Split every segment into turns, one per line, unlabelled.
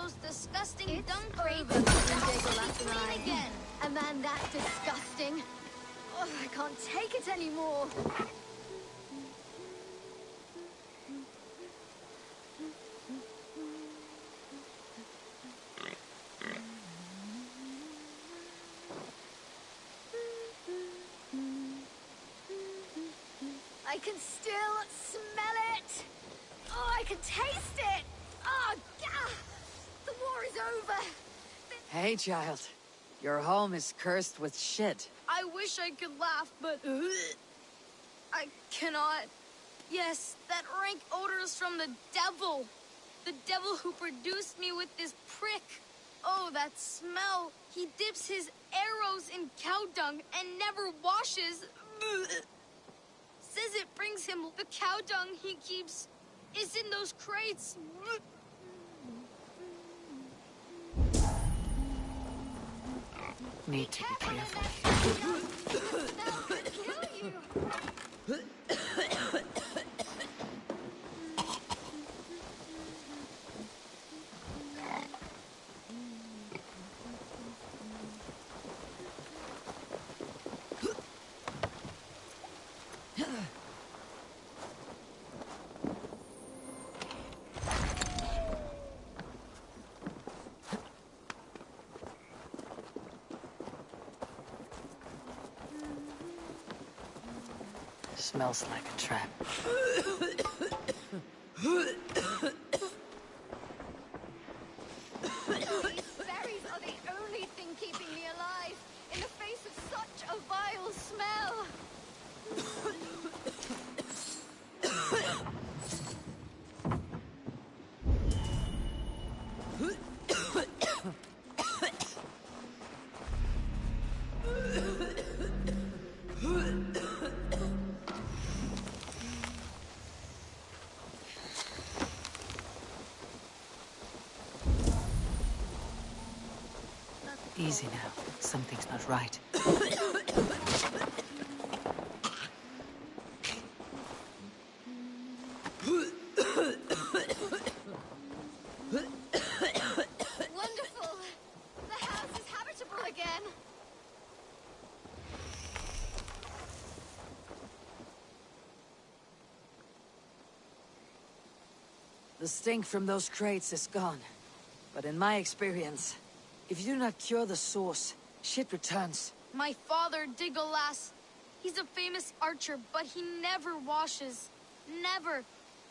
those disgusting
It's
dung crates
over,
and the
Mr.
house will be
Diggle,
clean again.
A man that disgusting. Oh, I can't take it anymore. I can still smell it. Oh, I can taste it. Oh, gah! The war is over.
Hey, child. Your home is cursed with shit.
I wish I could laugh, but I cannot. Yes, that rank odor is from the devil. The devil who produced me with this prick. Oh, that smell. He dips his arrows in cow dung and never washes. Says it brings him the cow dung he keeps is in those crates.
Need to be careful. Smells like a trap.
These berries are the only thing keeping me alive in the face of such a vile smell.
Easy now. Something's not right.
Wonderful. The house is habitable again.
The stink from those crates is gone. But in my experience, if you do not cure the source, shit returns.
My father, Diggolas, he's a famous archer, but he never washes. Never.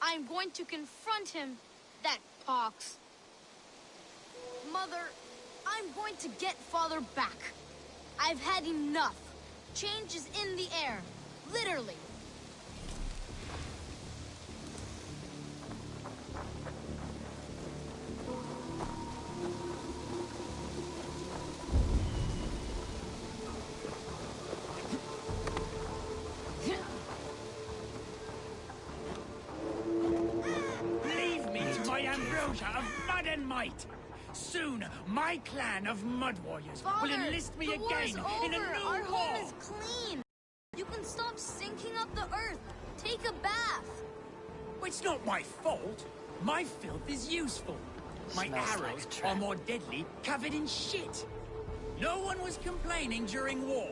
I'm going to confront him. That pox. Mother, I'm going to get father back. I've had enough. Change is in the air. Literally.
Of mud and might. Soon, my clan of mud warriors
Father,
will enlist me
the
again
war's over.
in a new
Our
war.
home is clean. You can stop sinking up the earth. Take a bath.
It's not my fault. My filth is useful. My
Smells like
arrows
a trap.
are more deadly, covered in shit. No one was complaining during war.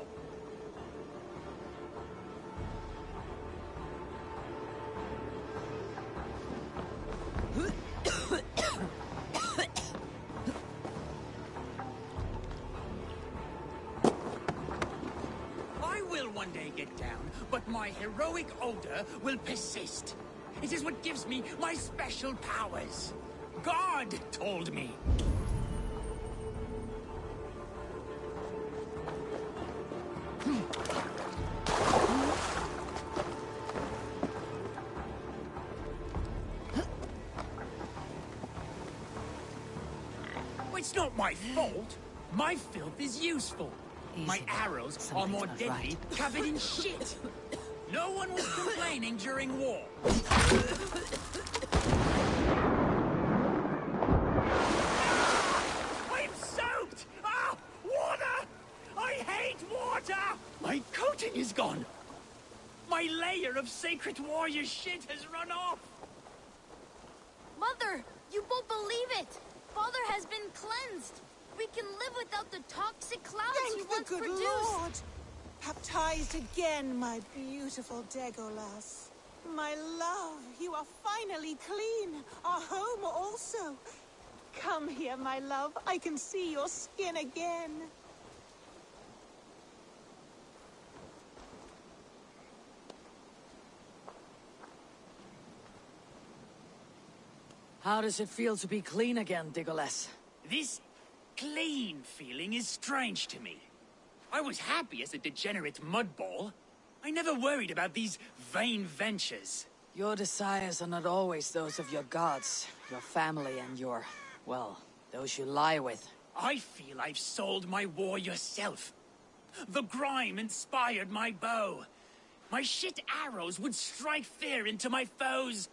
One day get down, but my heroic odor will persist. It is what gives me my special powers. God told me. It's not my fault. My filth is useful.
Easy
My
now.
arrows are
Something's
more
not
deadly,
right.
covered in shit. No one was complaining during war. I'm soaked! Ah! Water! I hate water! My coating is gone. My layer of sacred warrior shit has run off.
Mother, you won't believe it. father has been cleansed. We can live without the toxic clouds he
Thank
once
the good
produced.
Lord! Baptized again, my beautiful Degolas. My love, you are finally clean. Our home also. Come here, my love. I can see your skin again.
How does it feel to be clean again, Digolas?
This clean feeling is strange to me. I was happy as a degenerate mudball. I never worried about these vain ventures.
Your desires are not always those of your gods, your family, and well, those you lie with.
I feel I've sold my warrior self. The grime inspired my bow. My shit arrows would strike fear into my foes'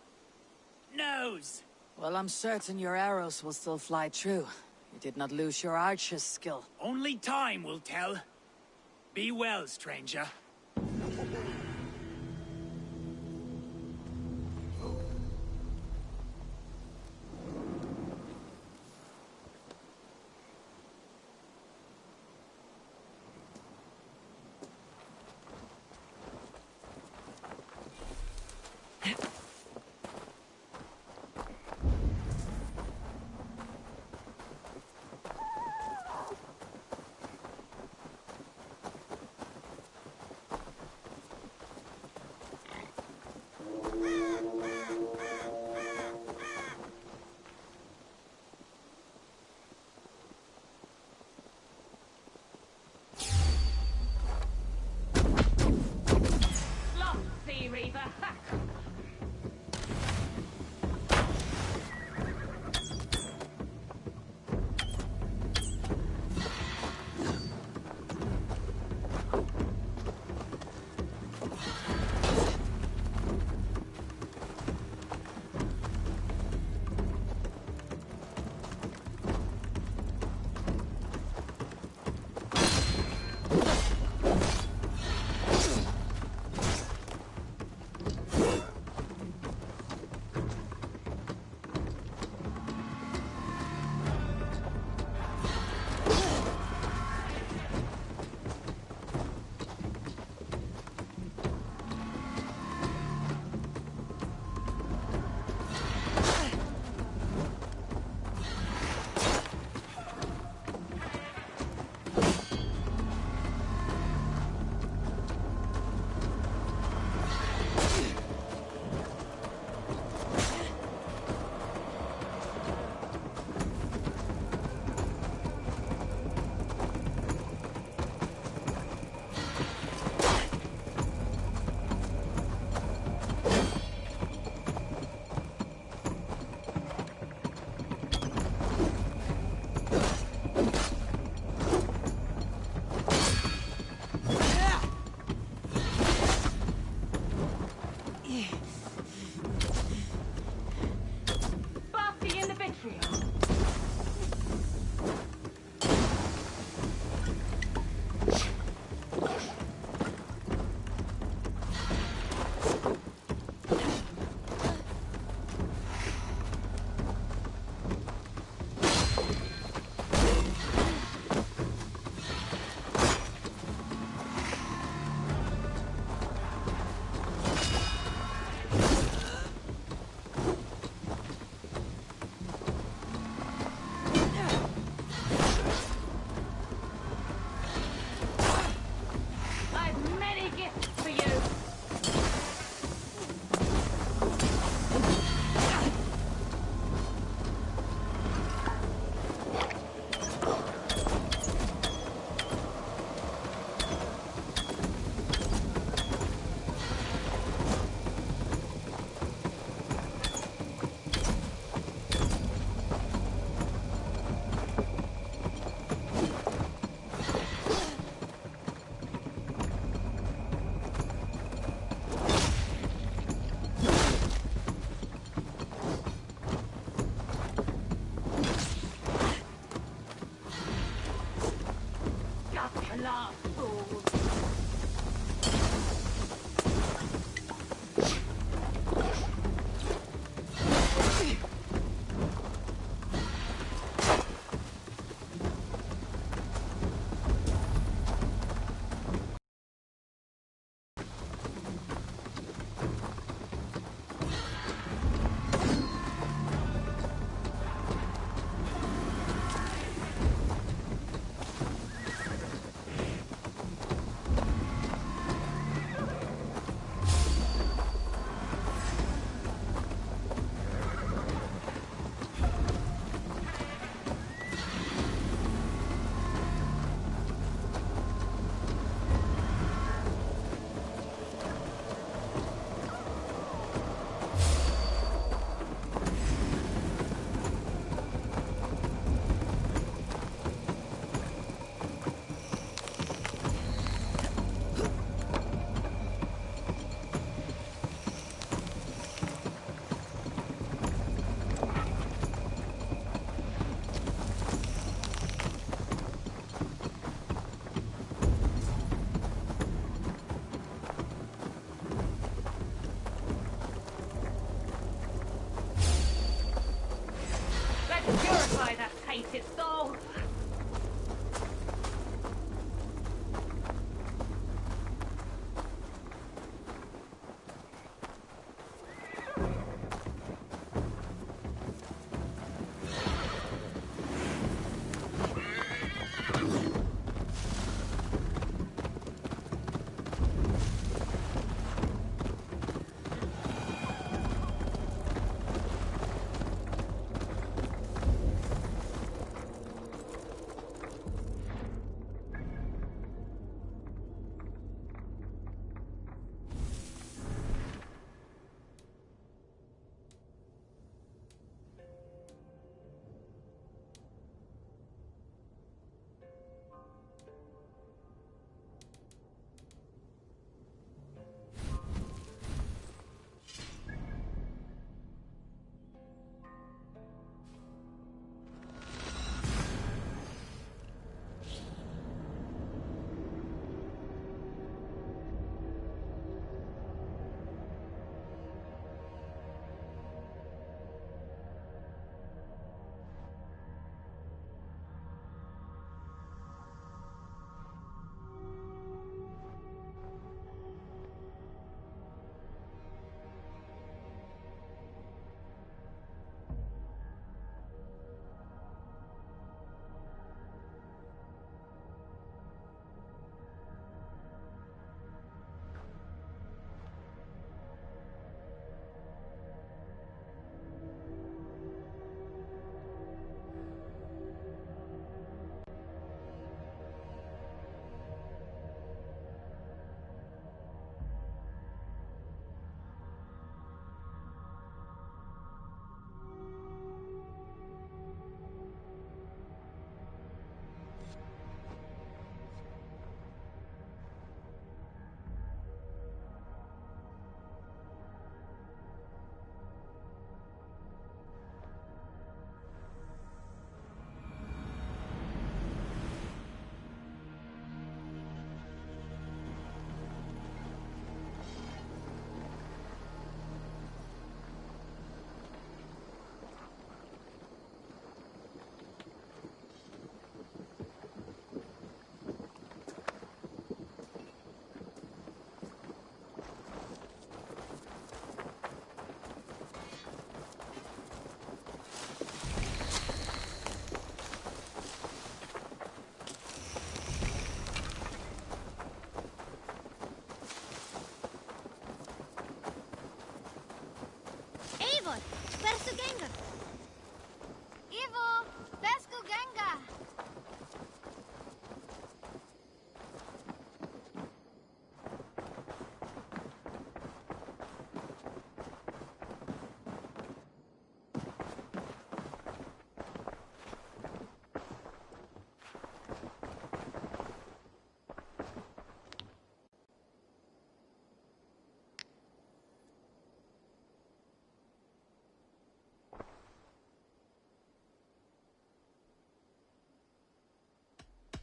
nose.
Well, I'm certain your arrows will still fly true. You did not lose your archer's skill.
Only time will tell. Be well, stranger.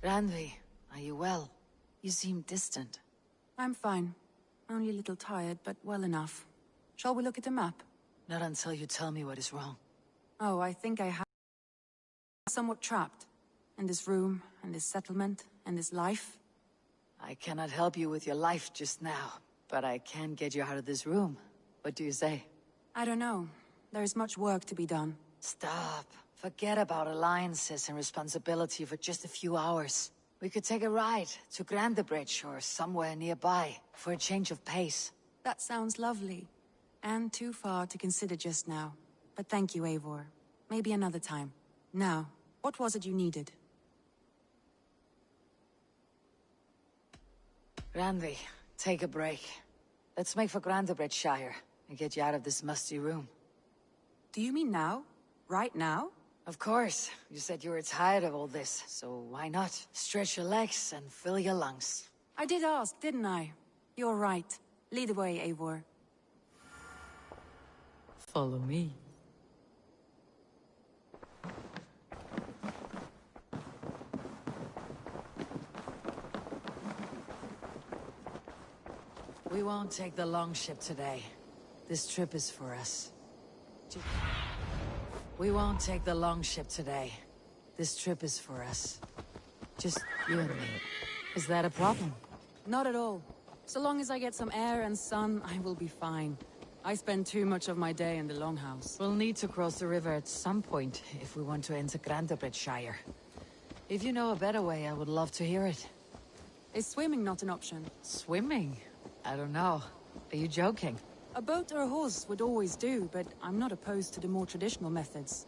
Randvi, are you well? You seem distant.
I'm fine. Only a little tired, but well enough. Shall we look at the map?
Not until you tell me what is wrong.
Oh, I think I have... somewhat trapped. In this room, and this settlement, and this life.
I cannot help you with your life just now, but I can get you out of this room. What do you say?
I don't know. There is much work to be done.
Stop. Forget about alliances and responsibility for just a few hours. We could take a ride to Grandebridge or somewhere nearby for a change of pace.
That sounds lovely. And too far to consider just now. But thank you, Eivor. Maybe another time. Now, what was it you needed?
Randvi, take a break. Let's make for Grandebridgeshire and get you out of this musty room.
Do you mean now? Right now?
Of course. You said you were tired of all this, so why not? Stretch your legs and fill your lungs.
I did ask, didn't I? You're right. Lead the way, Eivor.
Follow me. We won't take the long ship today. This trip is for us. We won't take the long ship today. This trip is for us. Just you and me. Is that a problem?
Not at all. So long as I get some air and sun, I will be fine. I spend too much of my day in the Longhouse.
We'll need to cross the river at some point if we want to enter Grandebridgeshire. If you know a better way, I would love to hear it.
Is swimming not an option?
Swimming? I don't know. Are you joking?
A boat or a horse would always do, but I'm not opposed to the more traditional methods.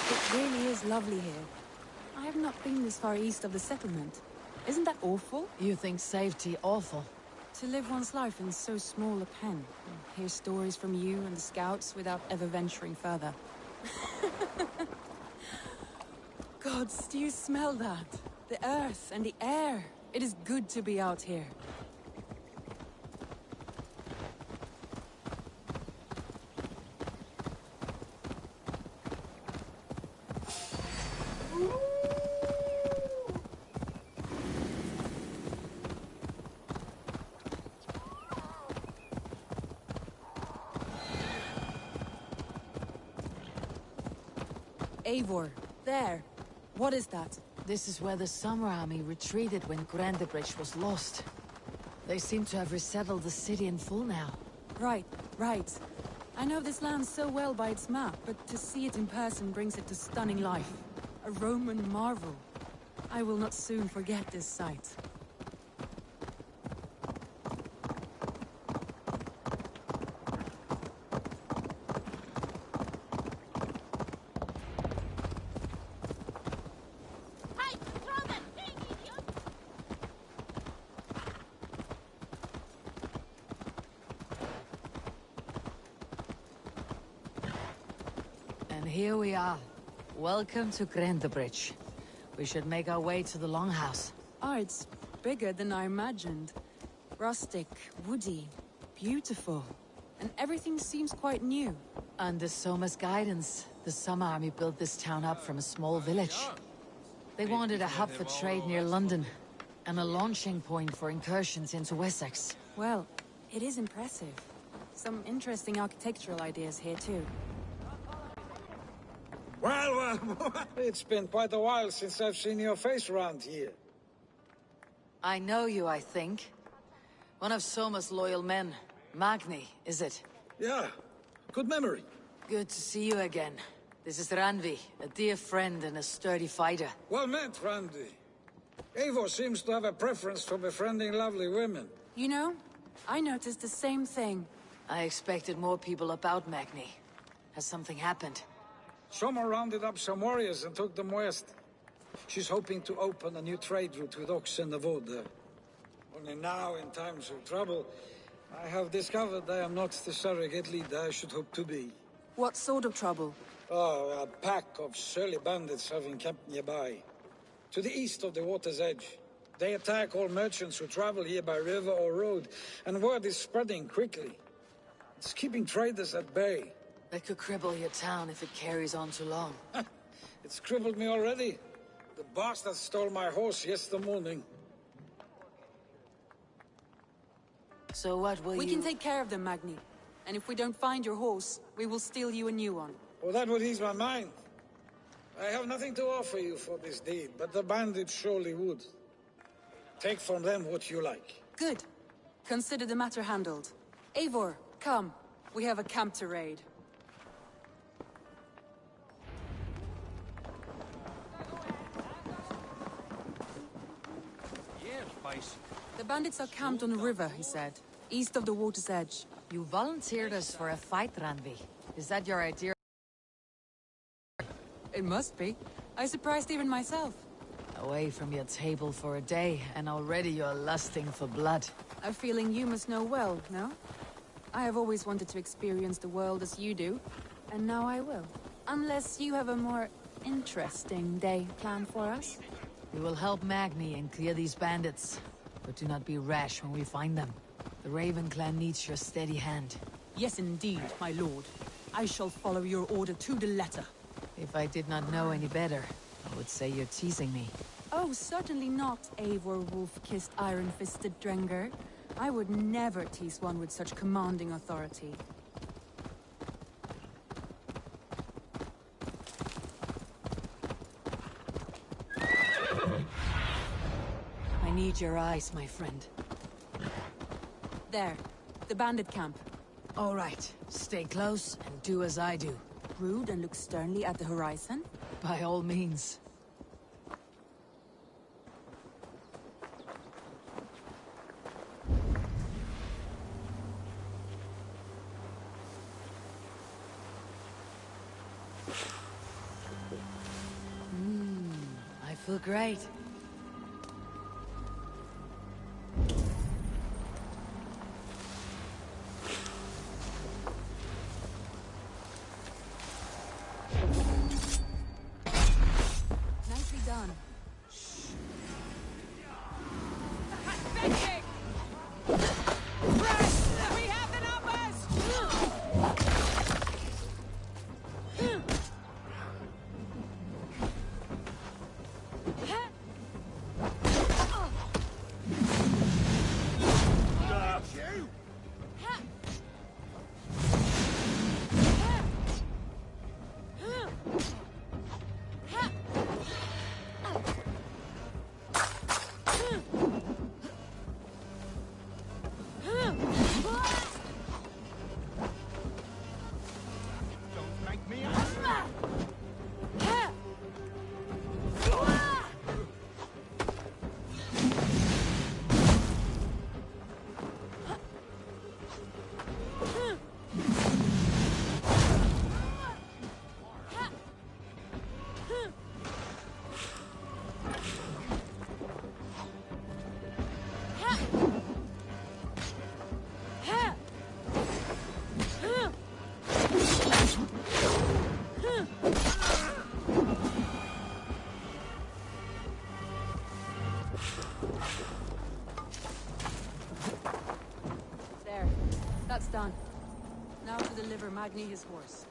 It really is lovely here. I have not been this far east of the settlement. Isn't that awful?
You think safety awful?
To live one's life in so small a pen, and hear stories from you and the scouts without ever venturing further. Gods, do you smell that? The earth and the air. It is good to be out here. Eivor, there. What is that?
This is where the Summer Army retreated when Grandebridge was lost. They seem to have resettled the city in full now.
Right, right. I know this land so well by its map, but to see it in person brings it to stunning life. A Roman marvel. I will not soon forget this sight.
And here we are. Welcome to Grendebridge. We should make our way to the Longhouse.
Ah, it's bigger than I imagined. Rustic, woody, beautiful. And everything seems quite new.
Under Soma's guidance, the Summer Army built this town up from a small village. They wanted a hub for trade near London, and a launching point for incursions into Wessex.
Well, it is impressive. Some interesting architectural ideas here too.
Well, it's been quite a while since I've seen your face around here.
I know you, I think. One of Soma's loyal men. Magni, is it?
Yeah, good memory.
Good to see you again. This is Randvi, a dear friend and a sturdy fighter.
Well met, Randy. Eivor seems to have a preference for befriending lovely women.
You know, I noticed the same thing.
I expected more people about Magni. Has something happened?
Soma rounded up some warriors and took them west. She's hoping to open a new trade route with Ox and the Wood. Only now, in times of trouble, I have discovered I am not the surrogate leader I should hope to be.
What sort of trouble?
Oh, a pack of surly bandits have encamped nearby. To the east of the water's edge. They attack all merchants who travel here by river or road, and word is spreading quickly. It's keeping traders at bay.
That could cripple your town if it carries on too long.
It's crippled me already. The bastard stole my horse yesterday morning.
So what will
We can take care of them, Magni. And if we don't find your horse, we will steal you a new one.
Well, that would ease my mind. I have nothing to offer you for this deed, but the bandits surely would. Take from them what you like.
Good. Consider the matter handled. Eivor, come. We have a camp to raid. The bandits are camped on the river, he said. East of the water's edge.
You volunteered us for a fight, Randvi. Is that your idea?
It must be. I surprised even myself.
Away from your table for a day, and already you're lusting for blood.
A feeling you must know well, no? I have always wanted to experience the world as you do, and now I will. Unless you have a more interesting day planned for us.
We will help Magni and clear these bandits. But do not be rash when we find them. The Raven clan needs your steady hand.
Yes, indeed, my lord. I shall follow your order to the letter.
If I did not know any better, I would say you're teasing me.
Oh, certainly not, Eivor wolf-kissed iron-fisted Drenger. I would never tease one with such commanding authority.
I need your eyes, my friend.
There, the bandit camp.
All right, stay close and do as I do.
Rude and look sternly at the horizon?
By all means. I feel great.
Nicely done. That's done. Now to deliver Magni his horse.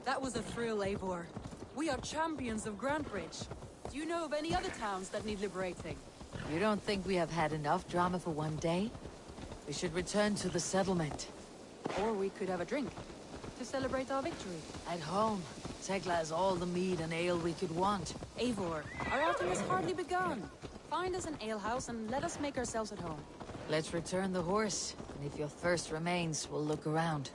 That was a thrill, Eivor. We are champions of Grantebridge. Do you know of any other towns that need liberating?
You don't think we have had enough drama for one day? We should return to the settlement.
Or we could have a drink, to celebrate our victory.
At home, Tekla has all the mead and ale we could want.
Eivor, our autumn has hardly begun. Find us an alehouse and let us make ourselves at home.
Let's return the horse, and if your thirst remains, we'll look around.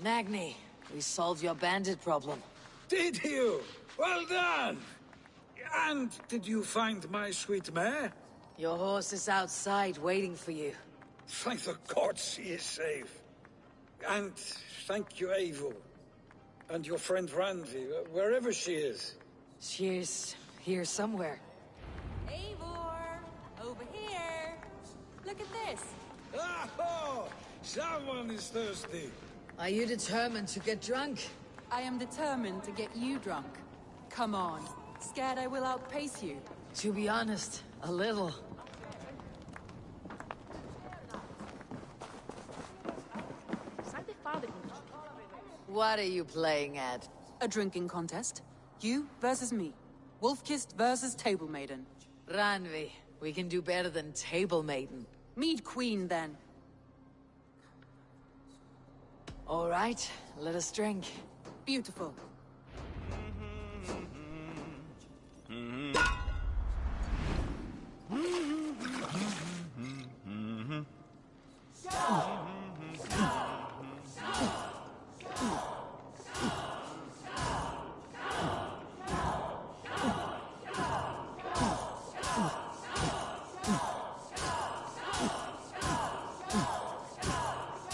Magni, we solved your bandit problem.
Did you? Well done! And did you find my sweet mare?
Your horse is outside waiting for you.
Thank the gods he is safe. And thank you, Eivor. And your friend Randi, wherever she is.
She's here somewhere.
Eivor! Over here! Look at this!
Oh! Someone is thirsty.
Are you determined to get drunk?
I am determined to get you drunk. Come on. Scared I will outpace you?
To be honest, a little. What are you playing at?
A drinking contest. You versus me. Wolf-Kissed versus Table Maiden.
Ranvi, we can do better than Table Maiden.
Mead Queen, then.
All right, let us drink.
Beautiful.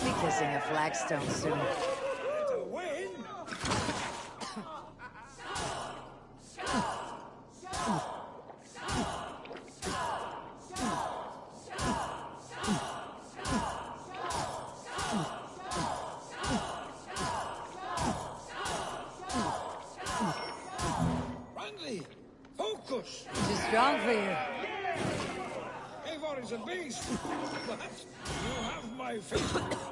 Be kissing a flagstone soon.
To win? Randi, focus!
Too strong for you.
Eivor is a beast, but you have my faith.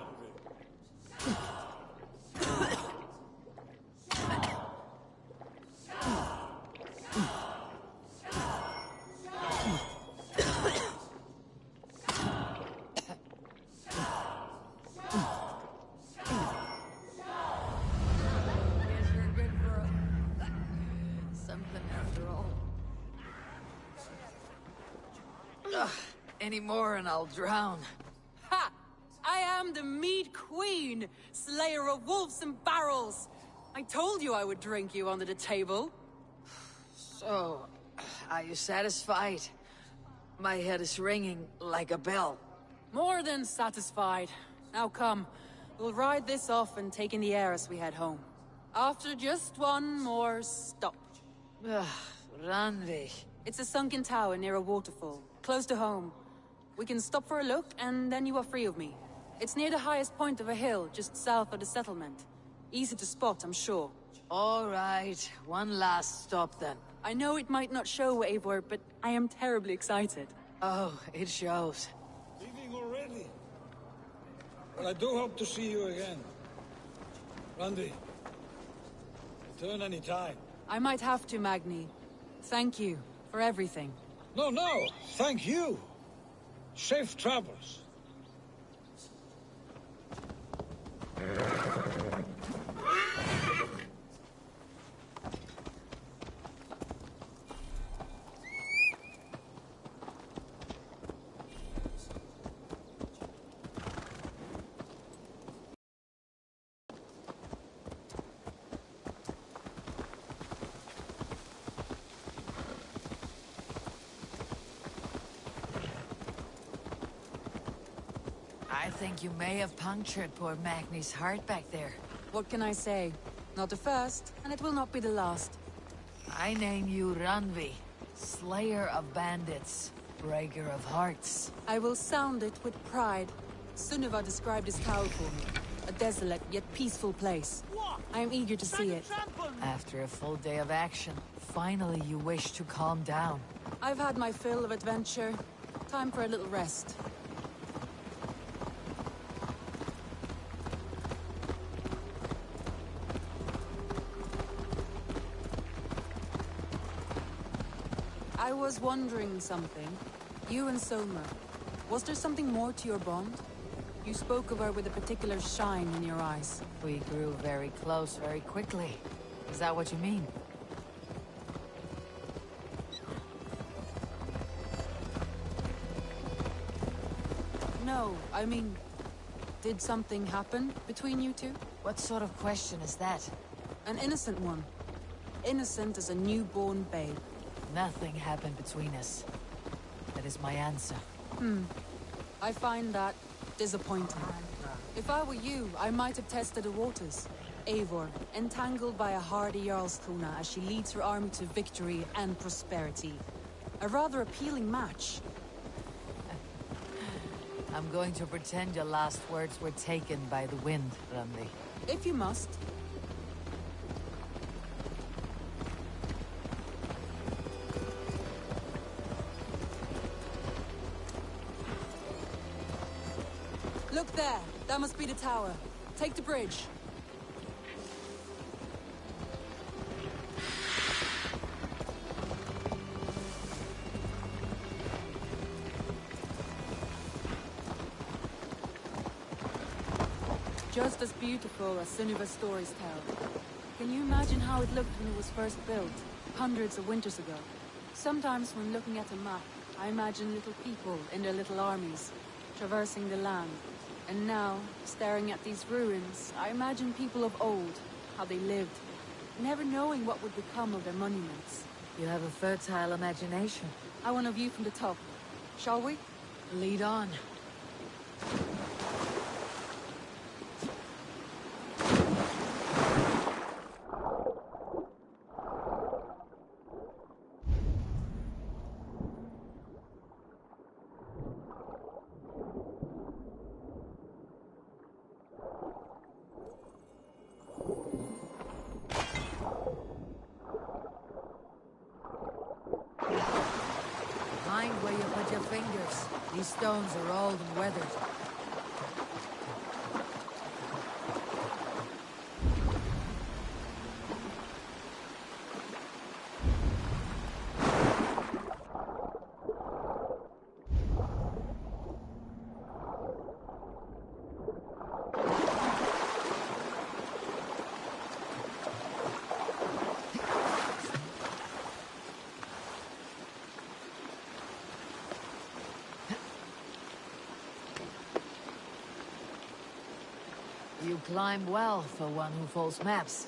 Something after all. Ugh, any more and I'll drown.
Ha! I am the Mead Queen, slayer of wolves and barrels. I told you I would drink you under the table.
So, are you satisfied? My head is ringing like a bell.
More than satisfied. Now come, we'll ride this off and take in the air as we head home. After just one more stop.
Ugh, Randvi.
It's a sunken tower near a waterfall, close to home. We can stop for a look, and then you are free of me. It's near the highest point of a hill, just south of the settlement. Easy to spot, I'm sure.
All right, one last stop then.
I know it might not show, Eivor, but I am terribly excited.
Oh, it shows.
Leaving already? Well, I do hope to see you again. Randy, return any time.
I might have to, Magni. Thank you for everything.
No, no, thank you. Safe travels.
I think you may have punctured poor Magni's heart back there.
What can I say? Not the first, and it will not be the last.
I name you Randvi, Slayer of Bandits, Breaker of Hearts.
I will sound it with pride. Sunniva described this tower for me. A desolate yet peaceful place. I am eager to see it.
After a full day of action, finally you wish to calm down.
I've had my fill of adventure. Time for a little rest. I was wondering something. You and Soma. Was there something more to your bond? You spoke of her with a particular shine in your eyes.
We grew very close very quickly. Is that what you mean?
No, I mean... Did something happen between you two?
What sort of question is that?
An innocent one. Innocent as a newborn babe.
Nothing happened between us. That is my answer.
I find that disappointing. If I were you, I might have tested the waters. Eivor, entangled by a hardy Jarlskona as she leads her army to victory and prosperity. A rather appealing match.
I'm going to pretend your last words were taken by the wind, Randi.
If you must. Look there! That must be the tower. Take the bridge. Just as beautiful as Sunniva's stories tell. Can you imagine how it looked when it was first built, hundreds of winters ago? Sometimes when looking at a map, I imagine little people in their little armies, traversing the land. And now, staring at these ruins, I imagine people of old, how they lived, never knowing what would become of their monuments.
You have a fertile imagination.
I want a view from the top. Shall we?
Lead on. Mind where you put your fingers. These stones are old and weathered. You climb well for one who folds maps.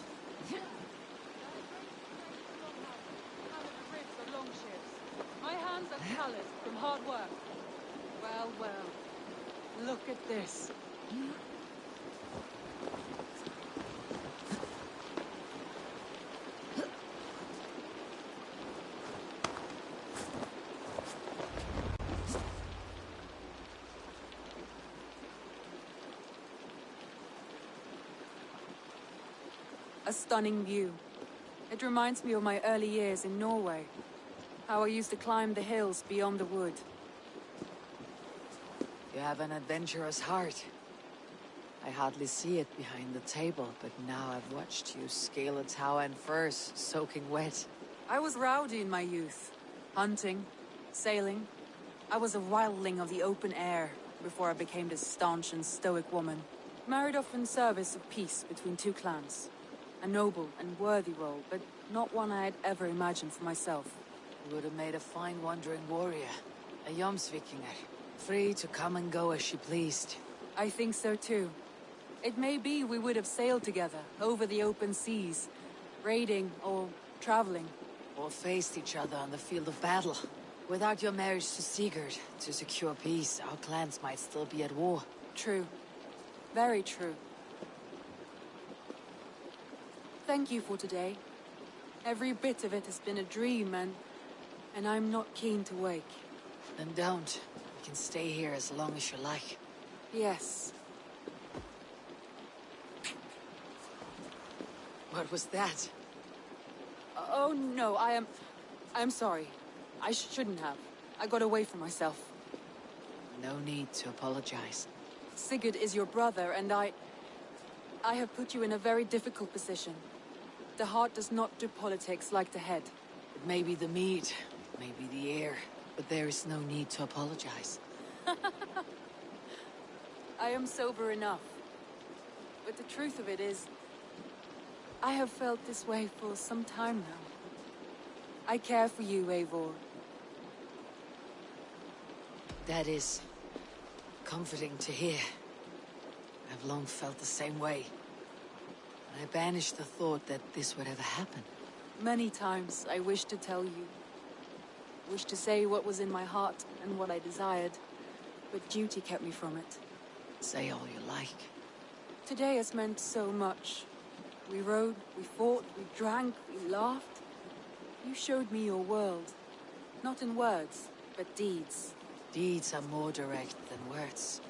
My hands are calloused from hard work. Well, well. Look at this. A stunning view. It reminds me of my early years in Norway. How I used to climb the hills beyond the wood.
You have an adventurous heart. I hardly see it behind the table, but now I've watched you scale a tower in furs, soaking wet.
I was rowdy in my youth. Hunting, sailing. I was a wildling of the open air before I became this staunch and stoic woman. Married off in service of peace between two clans. A noble and worthy role, but not one I had ever imagined for myself.
You would have made a fine wandering warrior. A Jomsvikinger. Free to come and go as she pleased.
I think so too. It may be we would have sailed together, over the open seas, raiding or traveling.
Or faced each other on the field of battle. Without your marriage to Sigurd, to secure peace, our clans might still be at war.
True. Very true. Thank you for today. Every bit of it has been a dream, and I'm not keen to wake.
Then don't. You can stay here as long as you like.
Yes.
What was that?
Oh no, I'm sorry. I shouldn't have. I got away from myself.
No need to apologize.
Sigurd is your brother, and I have put you in a very difficult position. The heart does not do politics like the head.
It may be the mead, maybe the air, but there is no need to apologize.
I am sober enough. But the truth of it is, I have felt this way for some time now. I care for you, Eivor.
That is comforting to hear. I've long felt the same way. And I banished the thought that this would ever happen.
Many times I wished to tell you. Wished to say what was in my heart and what I desired. But duty kept me from it.
Say all you like.
Today has meant so much. We rode, we fought, we drank, we laughed. You showed me your world. Not in words, but deeds.
Deeds are more direct than words.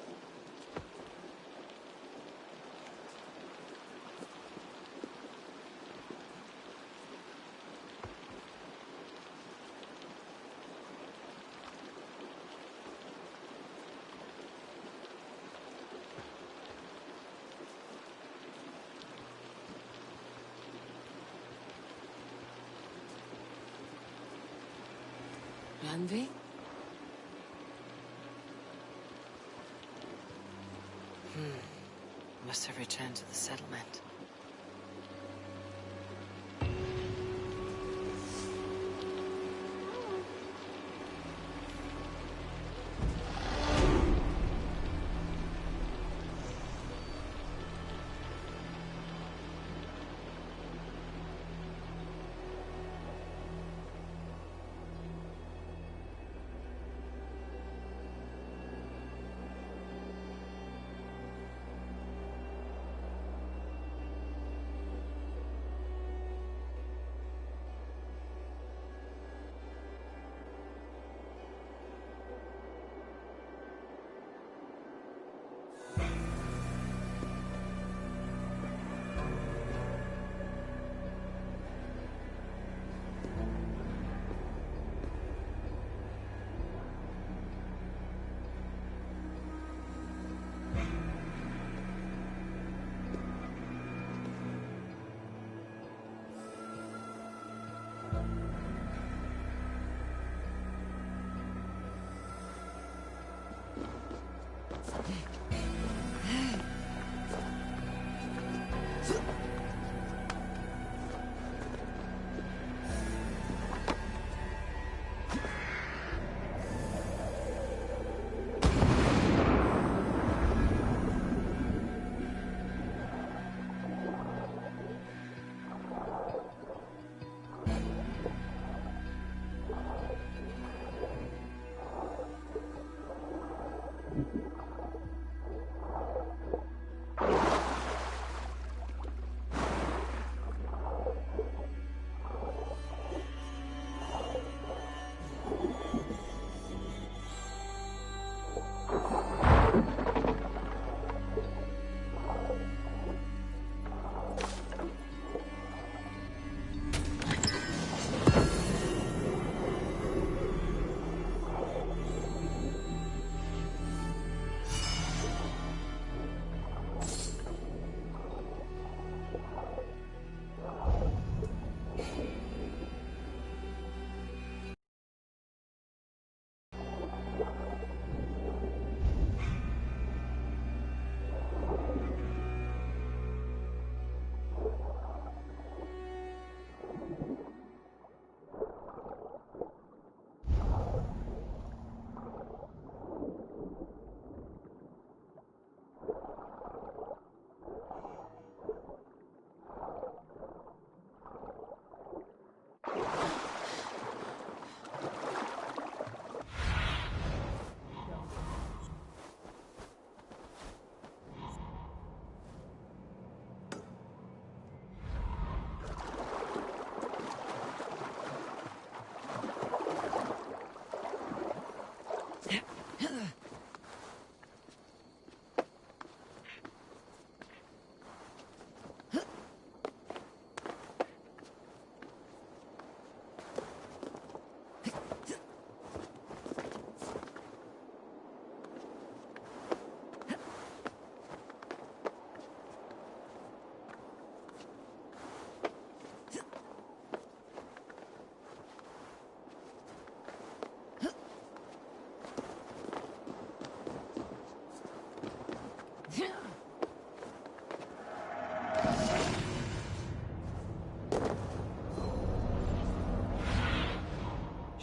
Randvi? Must have returned to the settlement.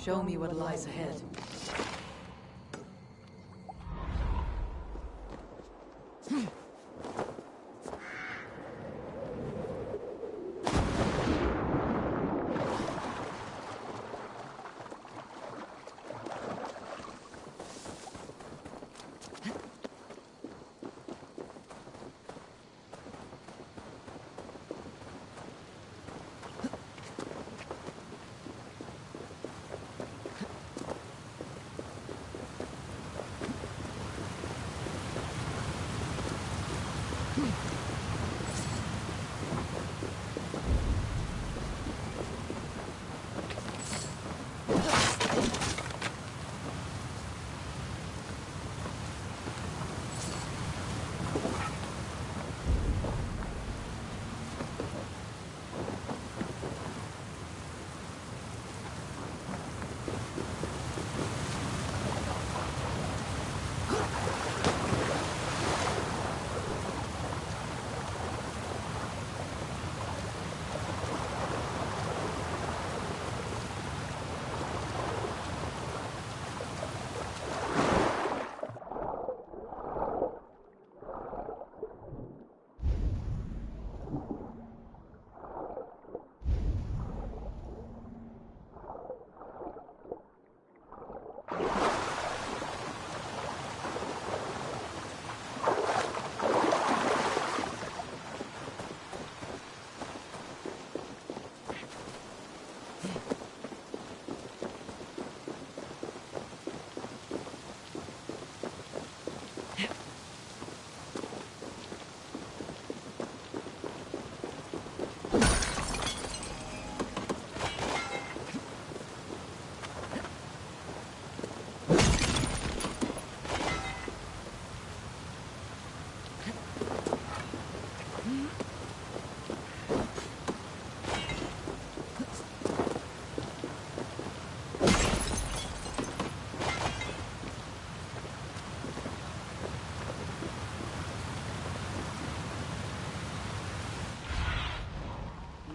show me what lies ahead.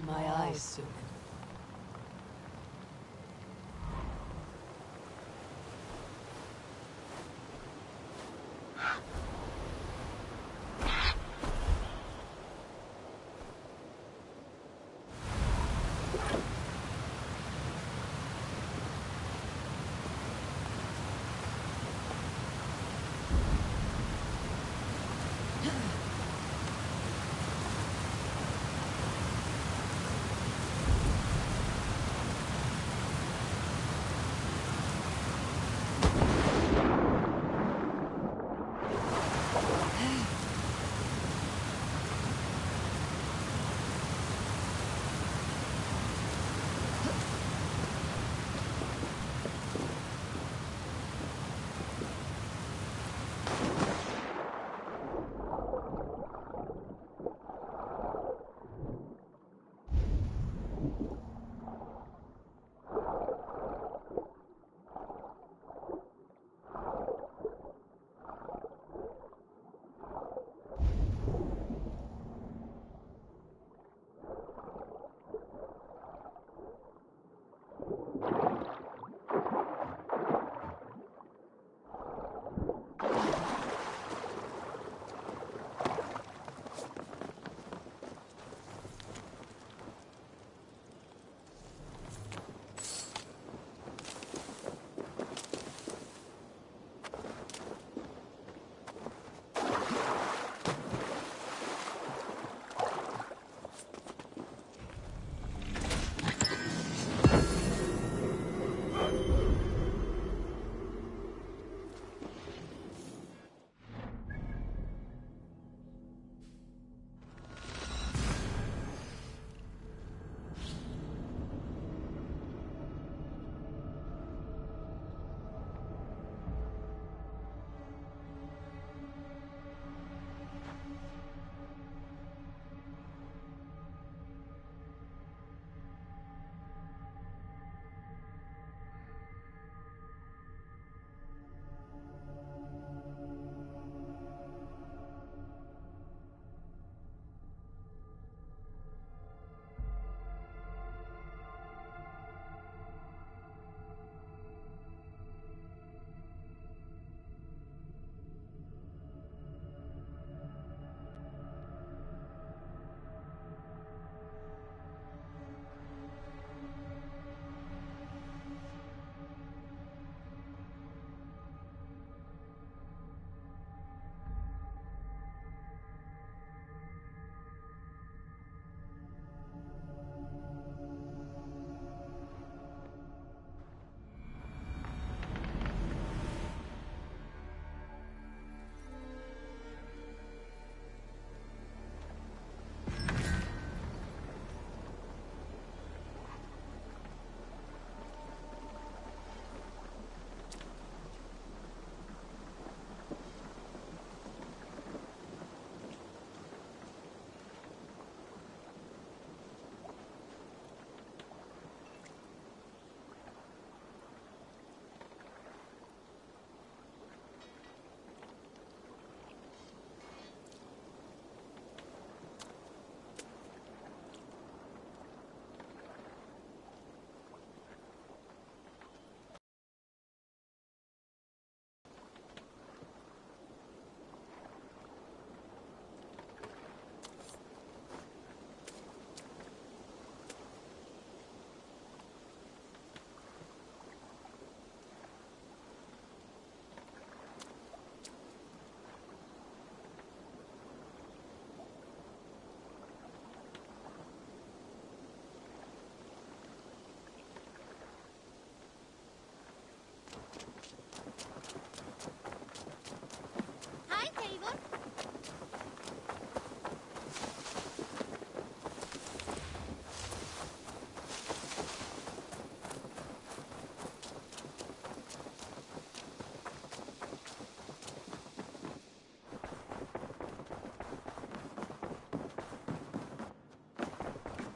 My eyes soon.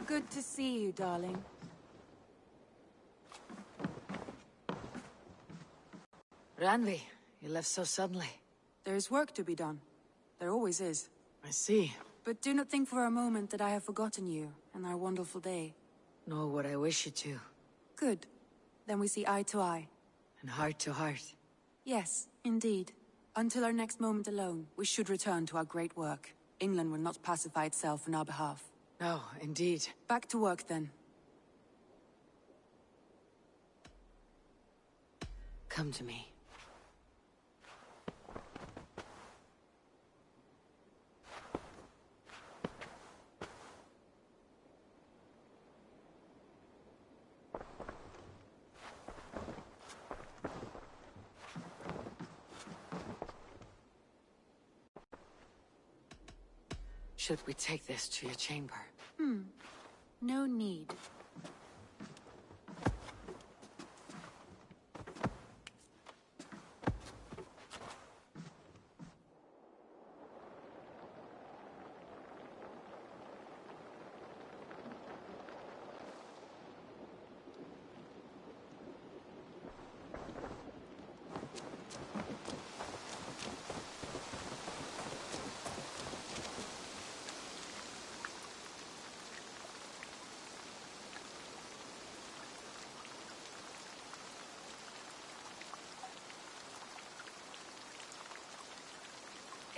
Good to see you, darling.
Ranvi, you left so suddenly.
There's work to be done. There always is.
I see.
But do not think for a moment that I have forgotten you and our wonderful day.
Nor would I wish you to.
Good. Then we see eye to eye.
And heart to heart.
Yes, indeed. Until our next moment alone, we should return to our great work. England will not pacify itself on our behalf.
No, indeed.
Back to work, then.
Come to me. Should we take this to your chamber?
No need.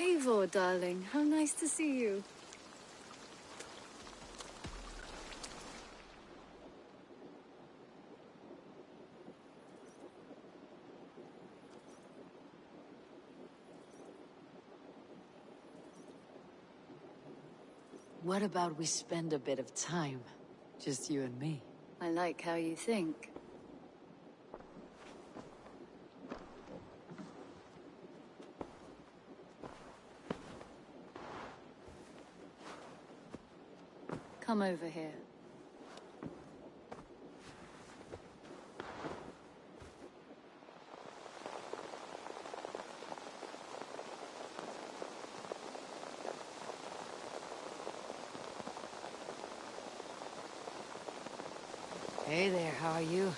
Eivor, darling, how nice to see you.
What about we spend a bit of time? Just you and me.
I like how you think. Come over here.
Hey there, how are you?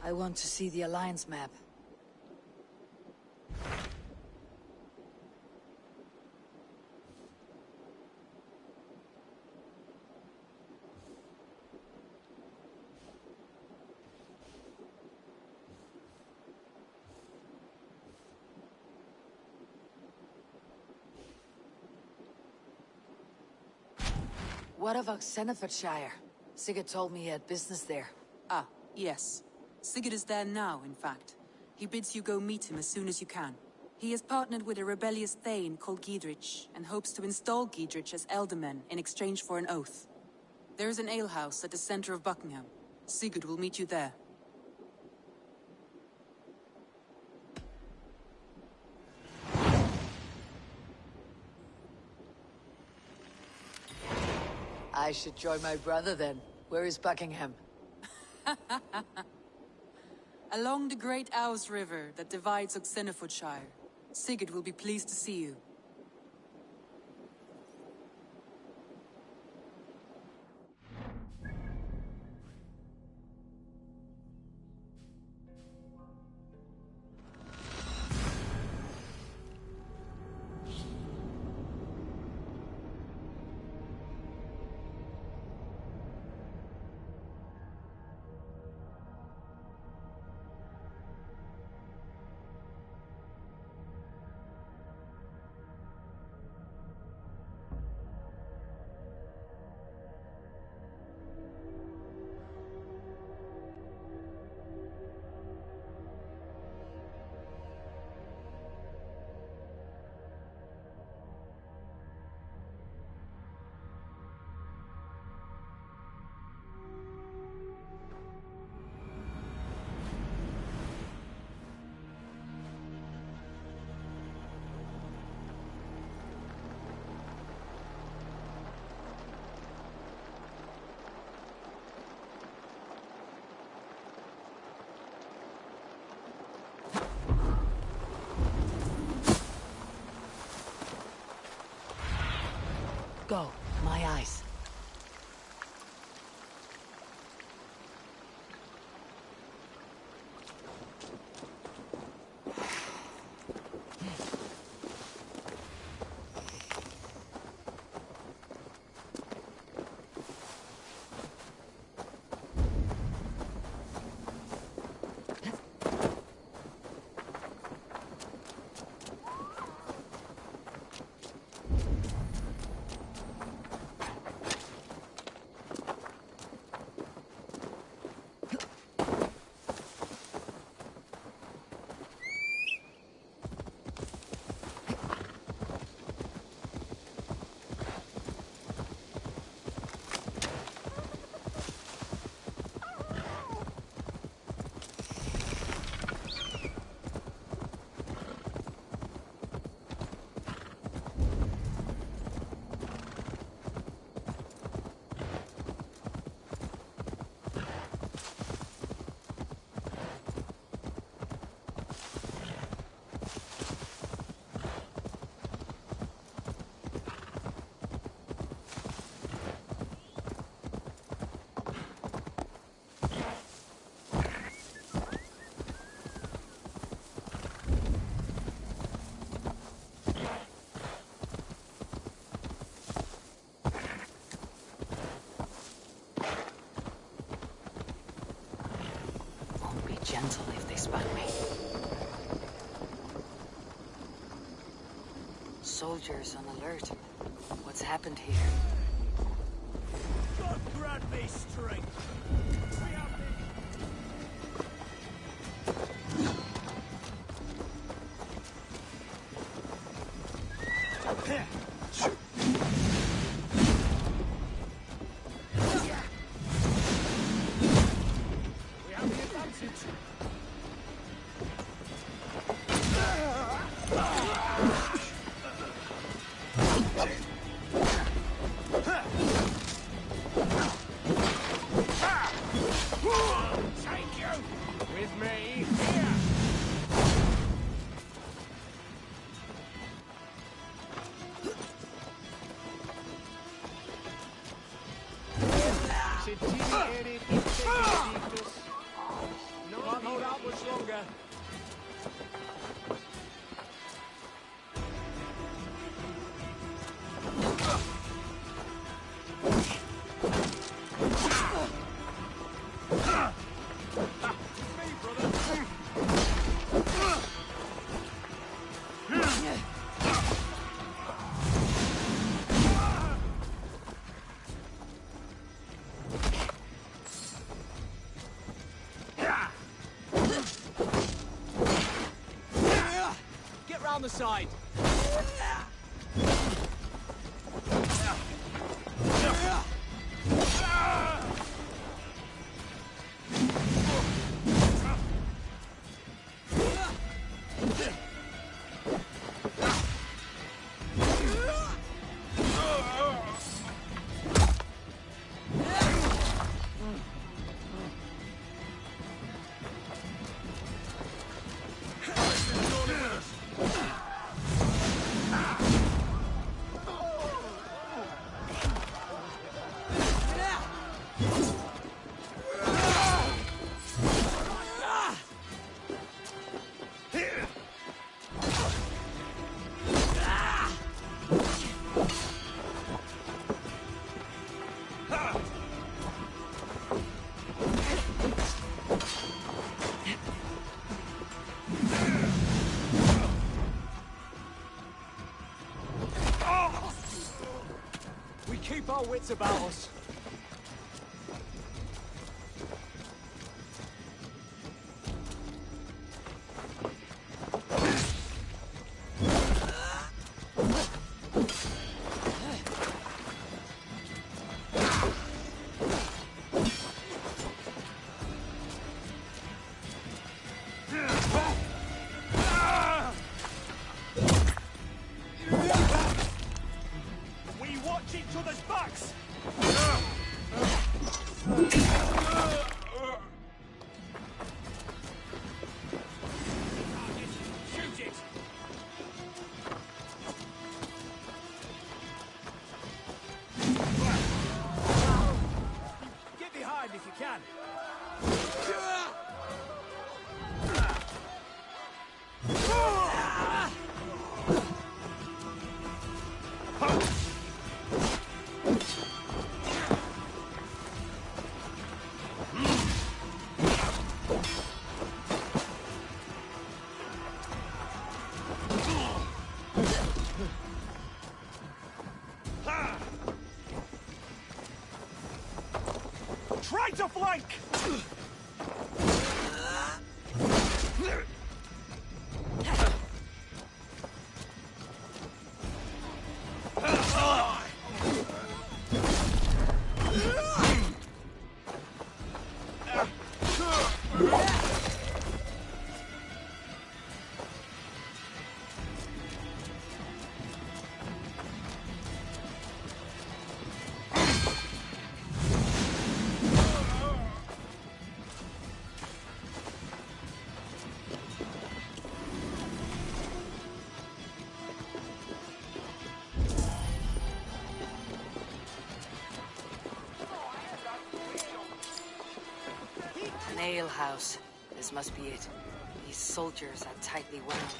I want to see the Alliance map. What of Oxenfordshire? Sigurd told me he had business there.
Ah, yes. Sigurd is there now, in fact. He bids you go meet him as soon as you can. He has partnered with a rebellious thane called Giedrich, and hopes to install Giedrich as Elderman in exchange for an oath. There is an alehouse at the center of Buckingham. Sigurd will meet you there.
I should join my brother then. Where is Buckingham?
Along the great Ouse River that divides Oxenfordshire. Sigurd will be pleased to see you.
go. My eyes. Gentle if they spot me. Soldiers on alert. What's happened here?
God grant me strength. We have Can't hold out much longer. On the side. Keep our wits about us. We watch each other's backs!
strike!
An alehouse. This must be it. These soldiers are tightly wound.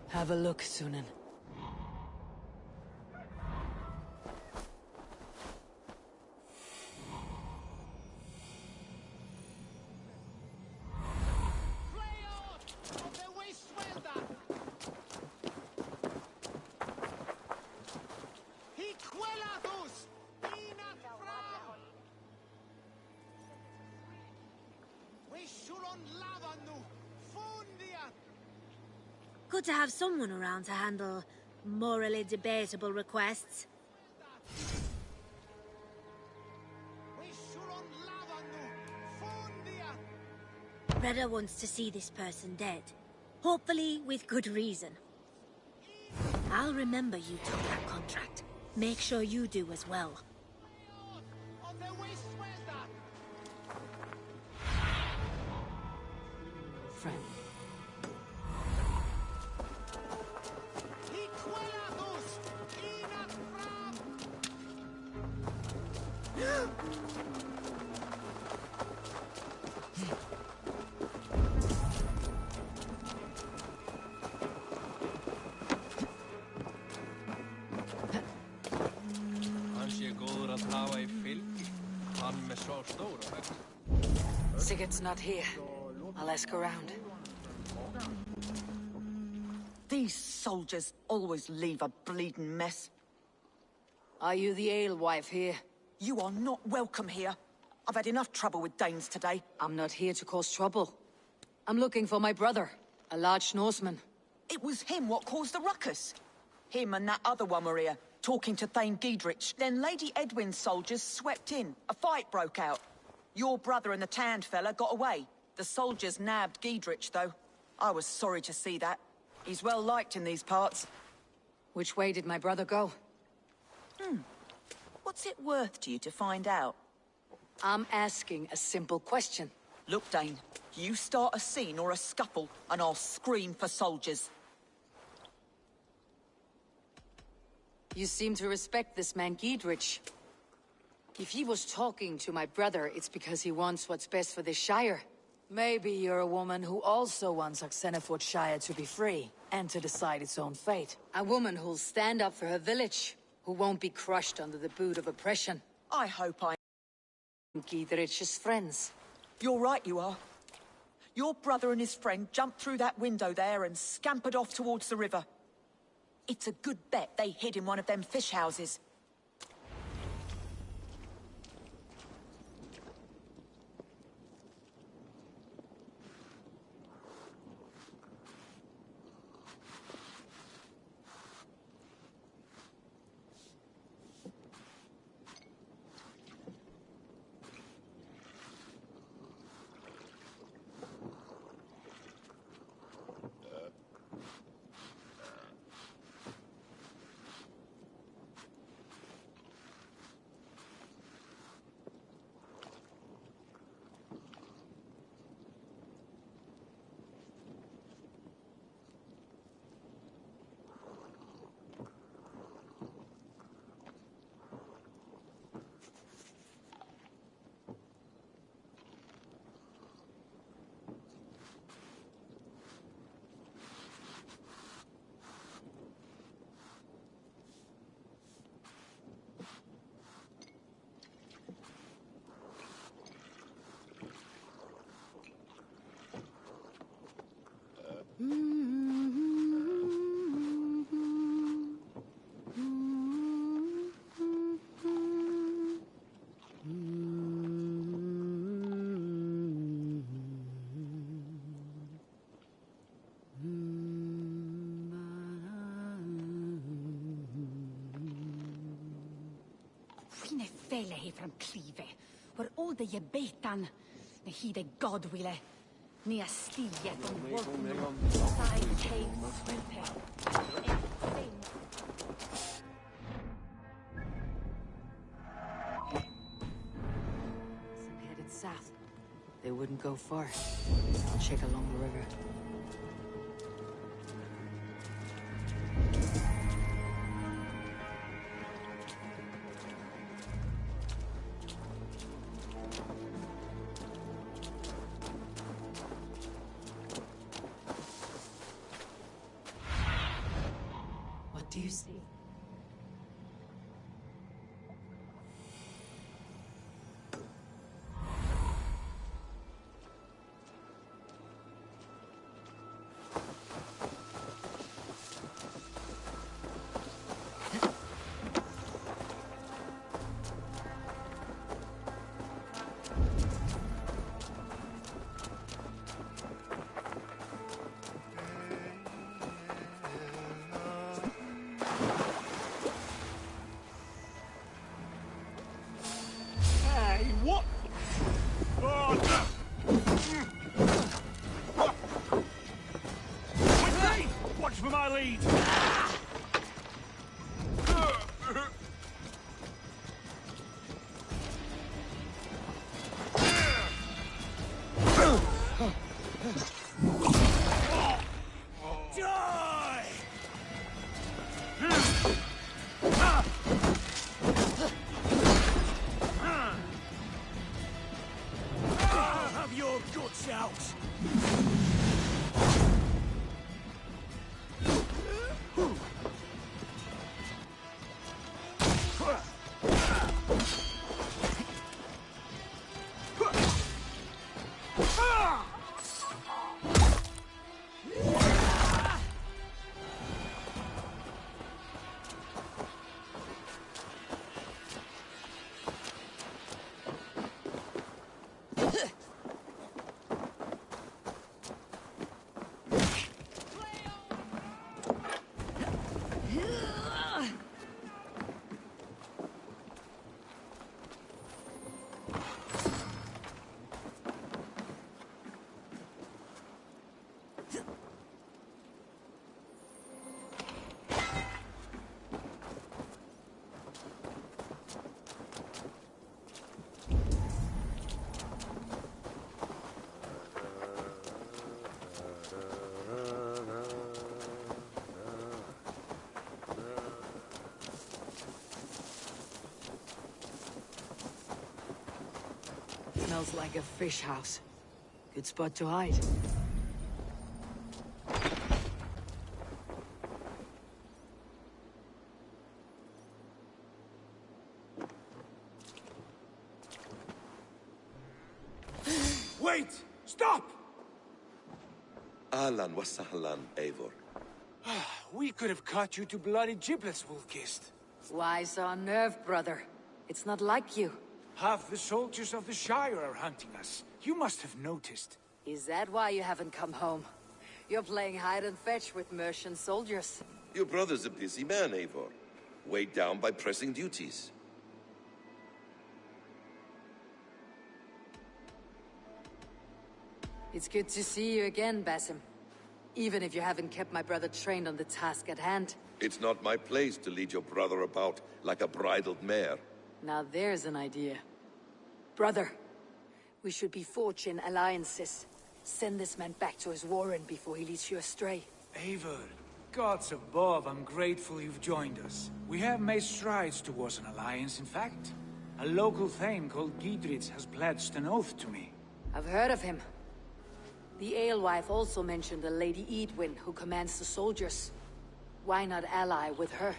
Have a look, Sunan.
Good to have someone around to handle morally debatable requests. Reda wants to see this person dead. Hopefully with good reason. I'll remember you took that contract. Make sure you do as well.
Friend. Sigurd's not here. I'll ask around.
These soldiers always leave a bleeding mess.
Are you the alewife here?
You are not welcome here. I've had enough trouble with Danes today.
I'm not here to cause trouble. I'm looking for my brother, a large Norseman.
It was him what caused the ruckus. Him and that other one were here, talking to Thane Giedrich. Then Lady Edwin's soldiers swept in. A fight broke out. Your brother and the tanned fella got away. The soldiers nabbed Giedrich, though. I was sorry to see that. He's well liked in these parts.
Which way did my brother go?
What's it worth to you to find out?
I'm asking a simple question.
Look, Dane, you start a scene or a scuffle, and I'll scream for soldiers.
You seem to respect this man Giedrich. If he was talking to my brother, it's because he wants what's best for this Shire. Maybe you're a woman who also wants Oxenford Shire to be free, and to decide its own fate. A woman who'll stand up for her village, who won't be crushed under the boot of oppression.
I hope I...
Giedrich's friends.
You're right, you are. Your brother and his friend jumped through that window there and scampered off towards the river. It's a good bet they hid in one of them fish houses.
fele he from Cleve, where all the ye betan, the he the god wille, ni a stie from working, side cave swimpe.
Some headed south. They wouldn't go far. I'll check along the river. What do you see?
What? Watch for my lead!
Smells like a fish house. Good spot to hide.
Wait! Stop!
Ahlan wa sahlan, Eivor.
We could have cut you to bloody giblets, Wolf-Kissed.
Why so unnerved, brother? It's not like you.
Half the soldiers of the Shire are hunting us. You must have noticed.
Is that why you haven't come home? You're playing hide and fetch with Mercian soldiers.
Your brother's a busy man, Eivor. Weighed down by pressing duties.
It's good to see you again, Basim. Even if you haven't kept my brother trained on the task at hand.
It's not my place to lead your brother about like a bridled mare.
Now there's an idea. Brother, we should be forging alliances. Send this man back to his warren before he leads you astray.
Eivor, gods above, I'm grateful you've joined us. We have made strides towards an alliance, in fact. A local thane called Giedrich has pledged an oath to me.
I've heard of him. The alewife also mentioned a Lady Edwin who commands the soldiers. Why not ally with her?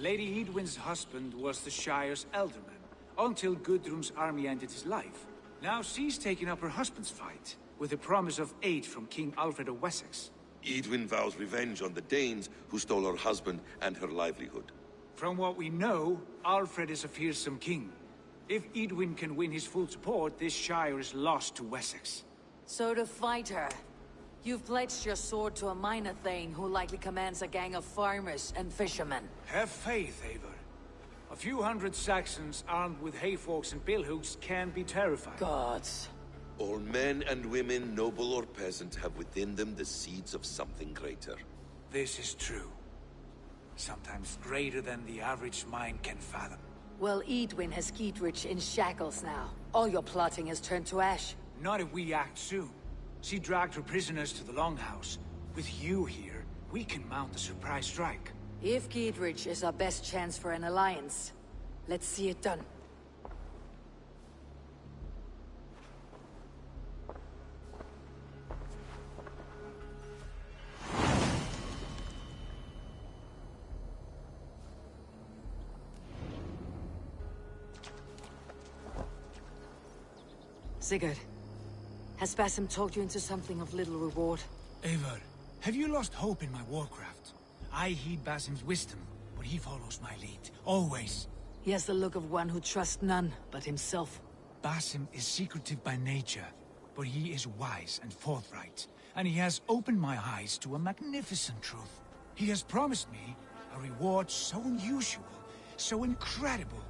Lady Edwin's husband was the Shire's elderman, until Gudrun's army ended his life. Now she's taking up her husband's fight, with a promise of aid from King Alfred of Wessex.
Edwin vows revenge on the Danes who stole her husband and her livelihood.
From what we know, Alfred is a fearsome king. If Edwin can win his full support, this Shire is lost to Wessex.
So to fight her, you've pledged your sword to a minor thane who likely commands a gang of farmers and fishermen.
Have faith, Eivor.
A few hundred Saxons armed with hayforks and billhooks can be terrifying.
Gods.
All men and women, noble or peasant, have within them the seeds of something greater.
This is true. Sometimes greater than the average mind can fathom.
Well, Edwin has Giedrich in shackles now. All your plotting has turned to ash.
Not if we act soon. She dragged her prisoners to the Longhouse. With you here, we can mount a surprise strike.
If Giedrich is our best chance for an alliance, let's see it done. Sigurd, has Basim talked you into something of little reward?
Eivor, have you lost hope in my warcraft? I heed Basim's wisdom, but he follows my lead, always.
He has the look of one who trusts none but himself.
Basim is secretive by nature, but he is wise and forthright, and he has opened my eyes to a magnificent truth. He has promised me a reward so unusual, so incredible,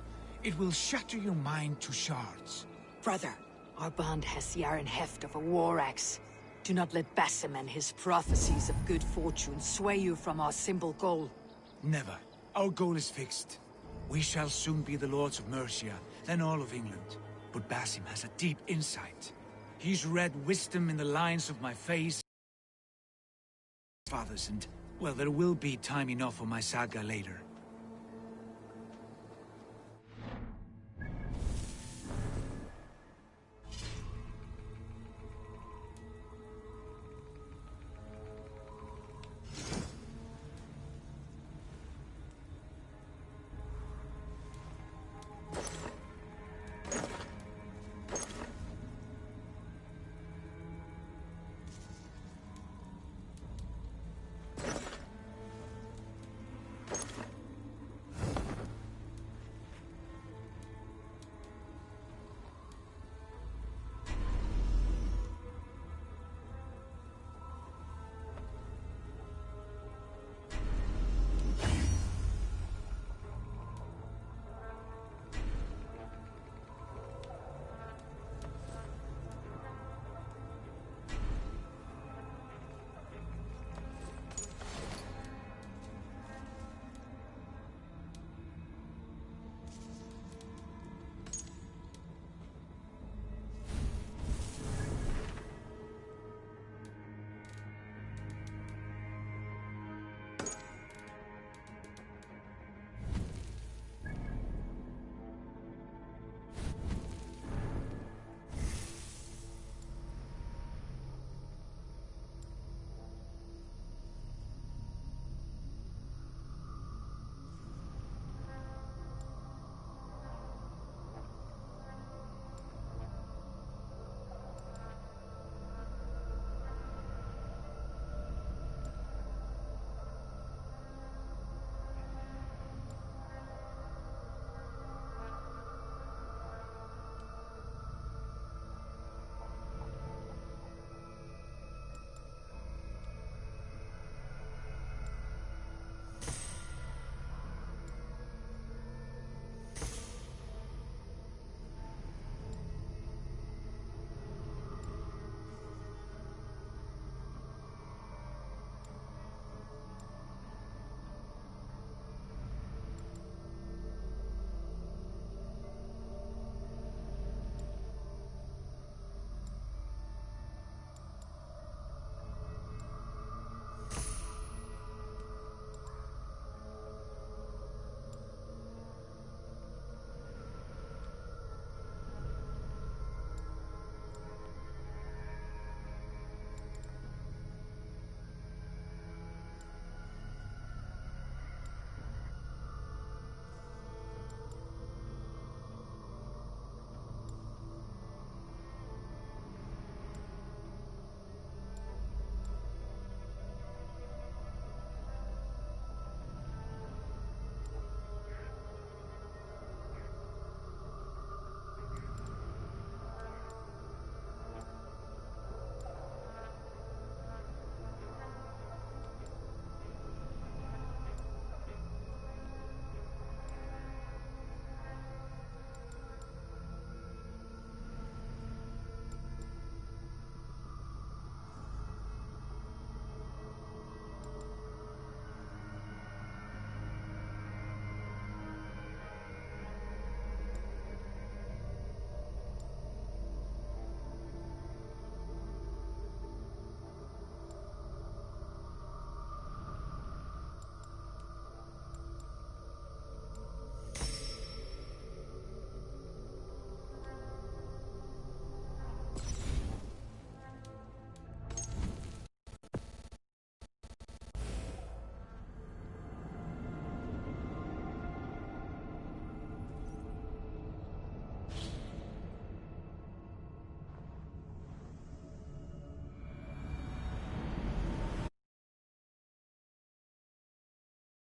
it will shatter your mind to shards.
Brother, our bond has the iron heft of a war axe. Do not let Basim and his prophecies of good fortune sway you from our simple goal.
Never. Our goal is fixed. We shall soon be the lords of Mercia, then all of England. But Basim has a deep insight. He's read wisdom in the lines of my face. Fathers, and, well, there will be time enough for my saga later.